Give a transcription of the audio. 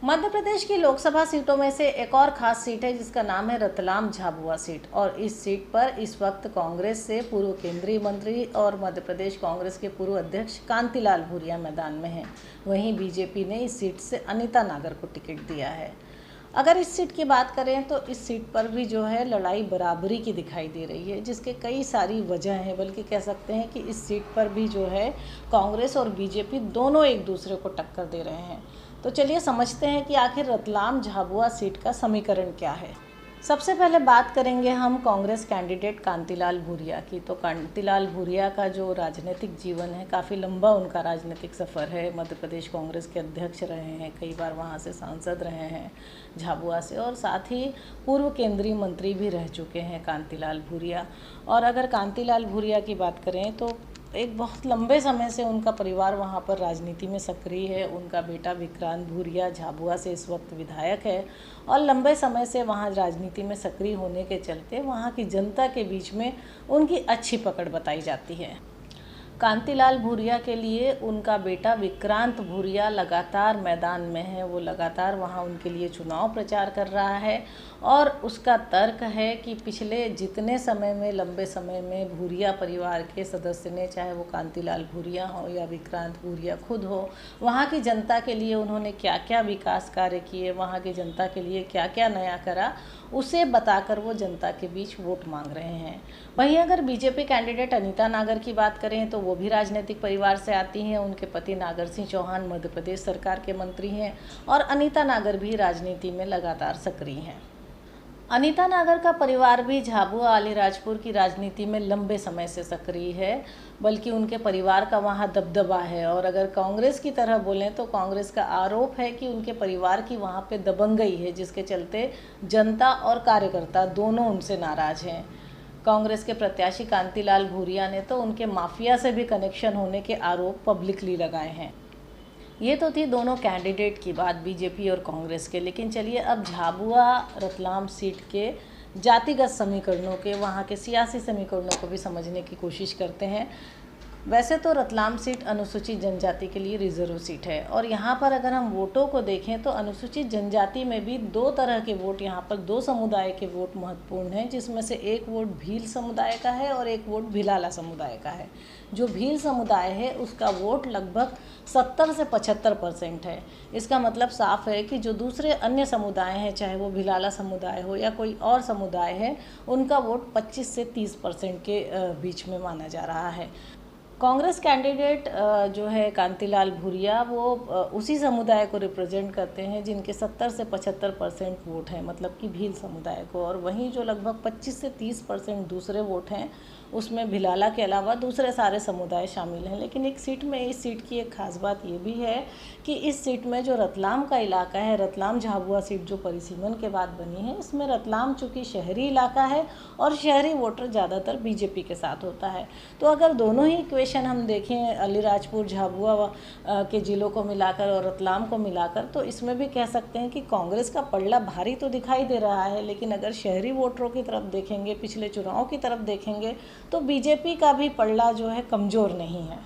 मध्य प्रदेश की लोकसभा सीटों में से एक और खास सीट है जिसका नाम है रतलाम झाबुआ सीट। और इस सीट पर इस वक्त कांग्रेस से पूर्व केंद्रीय मंत्री और मध्य प्रदेश कांग्रेस के पूर्व अध्यक्ष कांतिलाल भूरिया मैदान में हैं। वहीं बीजेपी ने इस सीट से अनीता नागर को टिकट दिया है। अगर इस सीट की बात करें तो इस सीट पर भी जो है लड़ाई बराबरी की दिखाई दे रही है, जिसके कई सारी वजह हैं। बल्कि कह सकते हैं कि इस सीट पर भी जो है कांग्रेस और बीजेपी दोनों एक दूसरे को टक्कर दे रहे हैं। तो चलिए समझते हैं कि आखिर रतलाम झाबुआ सीट का समीकरण क्या है। सबसे पहले बात करेंगे हम कांग्रेस कैंडिडेट कांतिलाल भूरिया की। तो कांतिलाल भूरिया का जो राजनीतिक जीवन है, काफ़ी लंबा उनका राजनीतिक सफ़र है। मध्य प्रदेश कांग्रेस के अध्यक्ष रहे हैं, कई बार वहां से सांसद रहे हैं झाबुआ से, और साथ ही पूर्व केंद्रीय मंत्री भी रह चुके हैं कांतिलाल भूरिया। और अगर कांतिलाल भूरिया की बात करें तो एक बहुत लंबे समय से उनका परिवार वहाँ पर राजनीति में सक्रिय है। उनका बेटा विक्रांत भूरिया झाबुआ से इस वक्त विधायक है और लंबे समय से वहाँ राजनीति में सक्रिय होने के चलते वहाँ की जनता के बीच में उनकी अच्छी पकड़ बताई जाती है। कांतिलाल भूरिया के लिए उनका बेटा विक्रांत भूरिया लगातार मैदान में है। वो लगातार वहाँ उनके लिए चुनाव प्रचार कर रहा है और उसका तर्क है कि पिछले जितने समय में, लंबे समय में भूरिया परिवार के सदस्य ने, चाहे वो कांतिलाल भूरिया हो या विक्रांत भूरिया खुद हो, वहाँ की जनता के लिए उन्होंने क्या क्या विकास कार्य किए, वहाँ की जनता के लिए क्या क्या नया करा, उसे बताकर वो जनता के बीच वोट मांग रहे हैं। वहीं अगर बीजेपी कैंडिडेट अनीता नागर की बात करें तो वो भी राजनीतिक परिवार से आती हैं। उनके पति नागर सिंह चौहान मध्य प्रदेश सरकार के मंत्री हैं और अनीता नागर भी राजनीति में लगातार सक्रिय हैं। अनीता नागर का परिवार भी झाबुआ अलीराजपुर की राजनीति में लंबे समय से सक्रिय है, बल्कि उनके परिवार का वहाँ दबदबा है। और अगर कांग्रेस की तरह बोलें तो कांग्रेस का आरोप है कि उनके परिवार की वहाँ पे दबंगई है, जिसके चलते जनता और कार्यकर्ता दोनों उनसे नाराज़ हैं। कांग्रेस के प्रत्याशी कांतिलाल भूरिया ने तो उनके माफिया से भी कनेक्शन होने के आरोप पब्लिकली लगाए हैं। ये तो थी दोनों कैंडिडेट की बात, बीजेपी और कांग्रेस के। लेकिन चलिए अब झाबुआ रतलाम सीट के जातिगत समीकरणों के, वहाँ के सियासी समीकरणों को भी समझने की कोशिश करते हैं। वैसे तो रतलाम सीट अनुसूचित जनजाति के लिए रिजर्व सीट है और यहाँ पर अगर हम वोटों को देखें तो अनुसूचित जनजाति में भी दो तरह के वोट, यहाँ पर दो समुदाय के वोट महत्वपूर्ण हैं, जिसमें से एक वोट भील समुदाय का है और एक वोट भिलाला समुदाय का है। जो भील समुदाय है उसका वोट लगभग 70 से 75% है। इसका मतलब साफ है कि जो दूसरे अन्य समुदाय हैं, चाहे वो भिलाला समुदाय हो या कोई और समुदाय है, उनका वोट 25 से 30% के बीच में माना जा रहा है। कांग्रेस कैंडिडेट जो है कांतिलाल भूरिया, वो उसी समुदाय को रिप्रेजेंट करते हैं जिनके 70 से 75% वोट हैं, मतलब कि भील समुदाय को। और वहीं जो लगभग 25 से 30% दूसरे वोट हैं, उसमें भिलाला के अलावा दूसरे सारे समुदाय शामिल हैं। लेकिन एक सीट में, इस सीट की एक खास बात ये भी है कि इस सीट में जो रतलाम का इलाका है, रतलाम झाबुआ सीट जो परिसीमन के बाद बनी है, इसमें रतलाम चूँकि शहरी इलाका है और शहरी वोटर ज़्यादातर बीजेपी के साथ होता है। तो अगर दोनों ही इक्वेशन हम देखें, अलीराजपुर झाबुआ के ज़िलों को मिलाकर और रतलाम को मिलाकर, तो इसमें भी कह सकते हैं कि कांग्रेस का पलड़ा भारी तो दिखाई दे रहा है। लेकिन अगर शहरी वोटरों की तरफ देखेंगे, पिछले चुनाव की तरफ देखेंगे, तो बीजेपी का भी पलड़ा जो है कमज़ोर नहीं है।